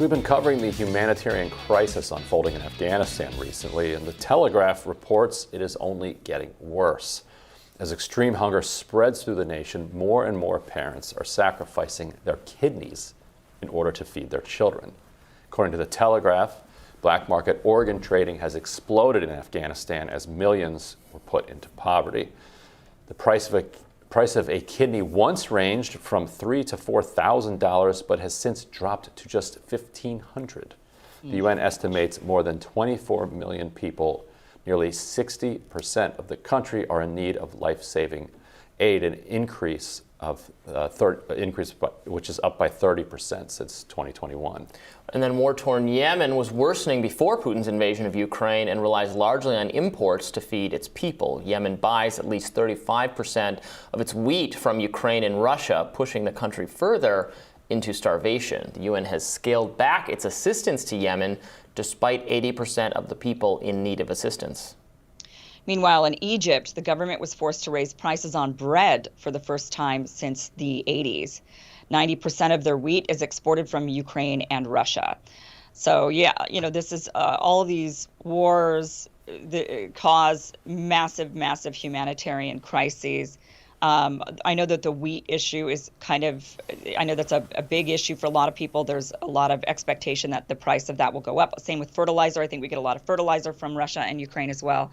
We've been covering the humanitarian crisis unfolding in Afghanistan recently, and the Telegraph reports it is only getting worse. As extreme hunger spreads through the nation, more and more parents are sacrificing their kidneys in order to feed their children. According to the Telegraph, black market organ trading has exploded in Afghanistan as millions were put into poverty. The price of a kidney once ranged from $3,000 to $4,000, but has since dropped to just $1,500. The UN estimates more than 24 million people, nearly 60% of the country, are in need of life-saving aid, an increase which is up by 30% since 2021. And then war-torn Yemen was worsening before Putin's invasion of Ukraine and relies largely on imports to feed its people. Yemen buys at least 35% of its wheat from Ukraine and Russia, pushing the country further into starvation. The UN has scaled back its assistance to Yemen, despite 80% of the people in need of assistance. Meanwhile, in Egypt, the government was forced to raise prices on bread for the first time since the 80s. 90% of their wheat is exported from Ukraine and Russia. So, yeah, this is all these wars that cause massive, massive humanitarian crises. I know that the wheat issue is I know that's a big issue for a lot of people. There's a lot of expectation that the price of that will go up. Same with fertilizer. I think we get a lot of fertilizer from Russia and Ukraine as well.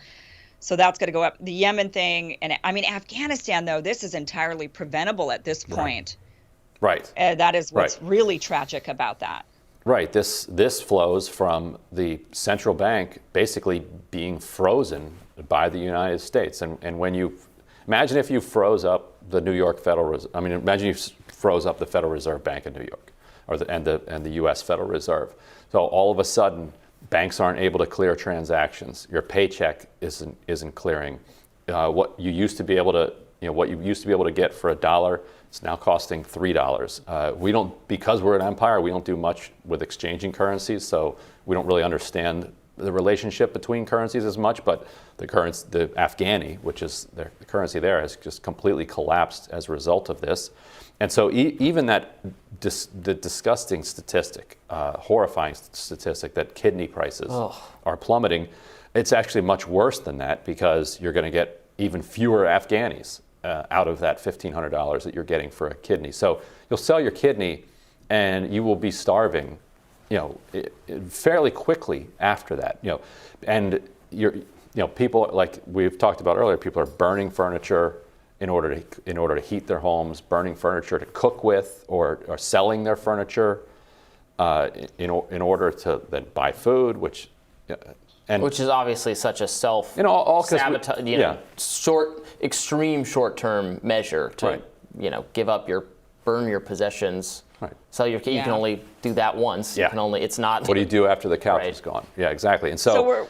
So that's going to go up. The Yemen thing, and Afghanistan, though, this is entirely preventable at this point. Right. That is what's really tragic about that. Right. This flows from the central bank basically being frozen by the United States. And when you imagine if you froze up the New York Federal Reserve, imagine you froze up the Federal Reserve Bank in New York, and the U.S. Federal Reserve. So all of a sudden, banks aren't able to clear transactions. Your paycheck isn't clearing. What you used to be able to get for $1, it's now costing $3. Because we're an empire, we don't do much with exchanging currencies, so we don't really understand the relationship between currencies as much. But the Afghani, which is the currency there, has just completely collapsed as a result of this. And so even the disgusting statistic, horrifying statistic that kidney prices are plummeting, it's actually much worse than that, because you're going to get even fewer Afghanis out of that $1,500 that you're getting for a kidney. So you'll sell your kidney and you will be starving, fairly quickly after that. And people, like we've talked about earlier, people are burning furniture in order to heat their homes, burning furniture to cook with, or selling their furniture in order to then buy food, which is obviously such a extreme short-term measure to burn your possessions. Right. Sell your key. You can only do that once. Yeah. You can only. It's not. What do you do after the couch is gone? Yeah, exactly. And so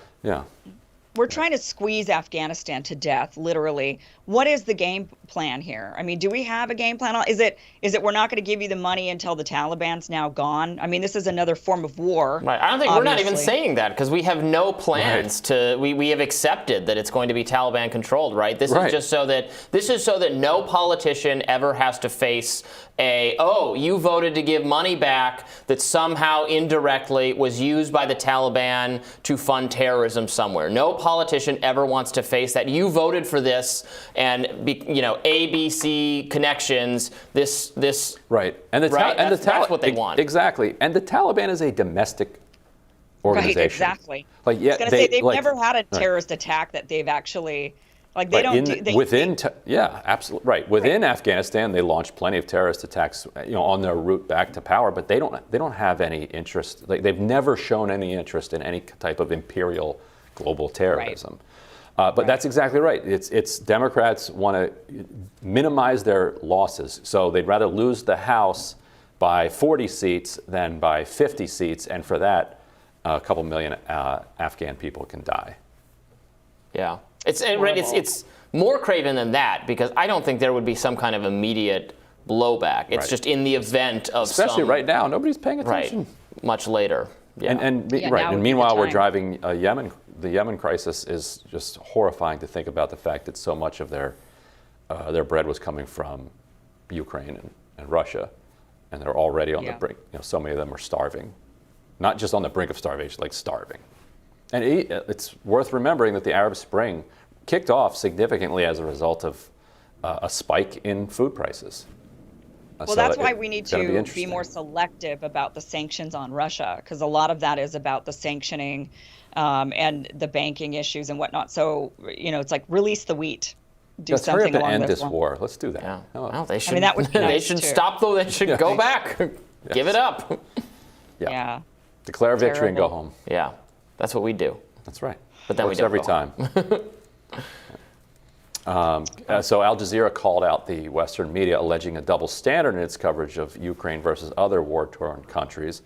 we're trying to squeeze Afghanistan to death, literally. What is the game plan here? Do we have a game plan? Is it we're not going to give you the money until the Taliban's now gone? This is another form of war. Right. I don't think we're not even saying that, because we have no plans to. We have accepted that it's going to be Taliban controlled. Right. This is just so that no politician ever has to face you voted to give money back that somehow indirectly was used by the Taliban to fund terrorism somewhere. No politician ever wants to face that. You voted for this, and ABC connections. This right, and that's what they want. Exactly, and the Taliban is a domestic organization. Right, exactly. I was gonna say they've never had a terrorist attack that they've actually. Absolutely right. Within Afghanistan, they launched plenty of terrorist attacks, on their route back to power. But they don't have any interest. They've never shown any interest in any type of imperial global terrorism. But that's exactly right. It's Democrats want to minimize their losses, so they'd rather lose the House by 40 seats than by 50 seats, and for that, a couple million Afghan people can die. Yeah. It's more craven than that, because I don't think there would be some kind of immediate blowback. It's just in the event of especially right now, nobody's paying attention. Right, much later. Yeah. And meanwhile, we're driving Yemen. The Yemen crisis is just horrifying to think about the fact that so much of their bread was coming from Ukraine and Russia, and they're already on the brink. So many of them are starving. not just on the brink of starvation, like starving. And it's worth remembering that the Arab Spring kicked off significantly as a result of a spike in food prices. Well, that's why we need to be more selective about the sanctions on Russia, because a lot of that is about the sanctioning and the banking issues and whatnot. So, it's like release the wheat. Do Let's something hurry up and along end this line. war. Let's do that. Yeah. Oh. Well, they should. that would be nice they should too. stop though. They should go back. Give it up. Yeah. Declare victory and go Terrible. home. Yeah, that's what we do. That's right. But then Works we don't every go time. So Al Jazeera called out the Western media, alleging a double standard in its coverage of Ukraine versus other war-torn countries,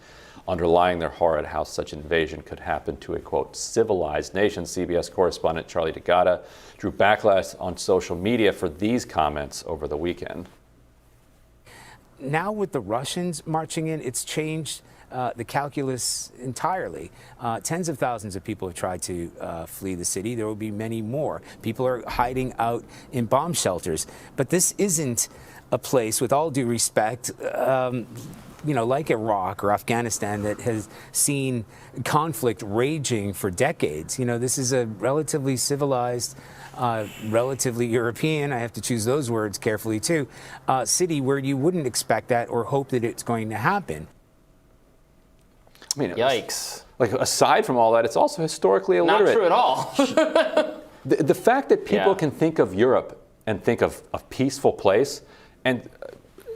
underlying their horror at how such invasion could happen to a, quote, civilized nation. CBS correspondent Charlie DeGatta drew backlash on social media for these comments over the weekend. Now with the Russians marching in, it's changed the calculus entirely. Tens of thousands of people have tried to flee the city. There will be many more. People are hiding out in bomb shelters. But this isn't a place, with all due respect, like Iraq or Afghanistan, that has seen conflict raging for decades. This is a relatively civilized, relatively European, I have to choose those words carefully too, city where you wouldn't expect that or hope that it's going to happen. I mean, Yikes. Like, aside from all that, it's also historically illiterate. Not true at all. The fact that people Yeah. can think of Europe and think of a peaceful place, and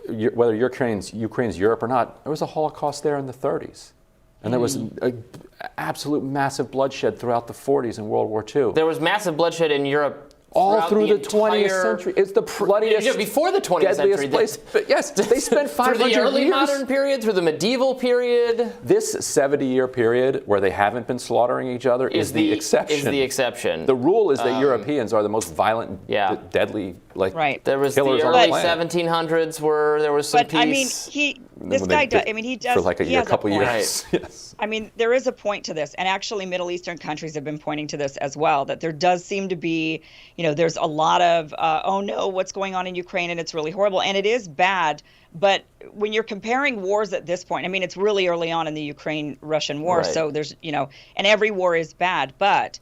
whether Ukraine's Europe or not, there was a Holocaust there in the 30s. And there was absolute massive bloodshed throughout the 40s and World War II. There was massive bloodshed in Europe all throughout through the 20th entire- century. It's the bloodiest, Yeah, before the 20th deadliest century. place. But yes, they spent 500 Through the early years. modern period, through the medieval period. This 70-year period where they haven't been slaughtering each other is the exception. Is the exception. The rule is that Europeans are the most violent, Yeah. deadly, Right. There was the killers on the early planet. 1700s where there was some But peace. I mean, this When guy they does. did I mean, he does. for like a he year, has couple point. years. Yes. I mean, there is a point to this, and actually Middle Eastern countries have been pointing to this as well, that there does seem to be, there's a lot of, oh no, what's going on in Ukraine, and it's really horrible, and it is bad, but when you're comparing wars at this point, I mean, it's really early on in the Ukraine-Russian war, Right. so there's, and every war is bad, but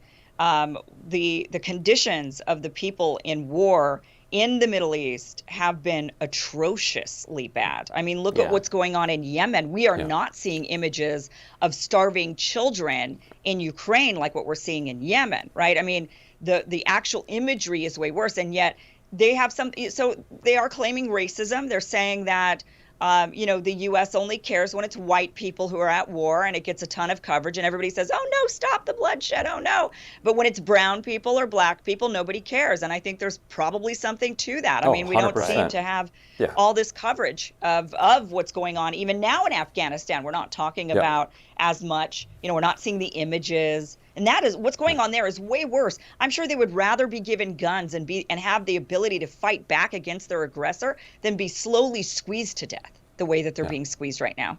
the conditions of the people in war in the Middle East have been atrociously bad. I mean, look at what's going on in Yemen. We are not seeing images of starving children in Ukraine like what we're seeing in Yemen, right? I mean, the actual imagery is way worse, and yet they have so they are claiming racism. They're saying that the U.S. only cares when it's white people who are at war, and it gets a ton of coverage, and everybody says, oh, no, stop the bloodshed, oh, no. But when it's brown people or black people, nobody cares, and I think there's probably something to that. I mean, we don't 100%. seem to have all this coverage of what's going on, even now in Afghanistan. We're not talking about as much, we're not seeing the images. And that is what's going on there is way worse. I'm sure they would rather be given guns and have the ability to fight back against their aggressor than be slowly squeezed to death the way that they're being squeezed right now.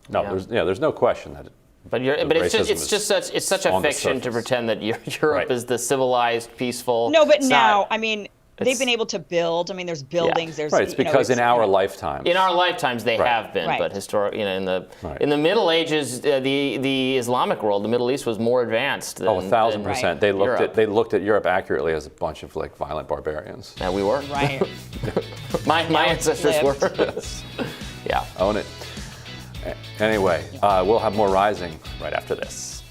No, there's no question that. But it's such a on the fiction to surface. pretend that Europe is the civilized, peaceful. No, but It's now, not. I mean, they've been able to build. I mean, there's buildings. There's Right, it's because in our lifetime. In our lifetimes, they have been, Right. but in the Middle Ages, the Islamic world, the Middle East was more advanced. Than, 1,000%. Right. They Europe. looked at Europe accurately as a bunch of like violent barbarians. Yeah, we were. right. My ancestors were. lived. Yeah. Own it. Anyway, we'll have more Rising right after this.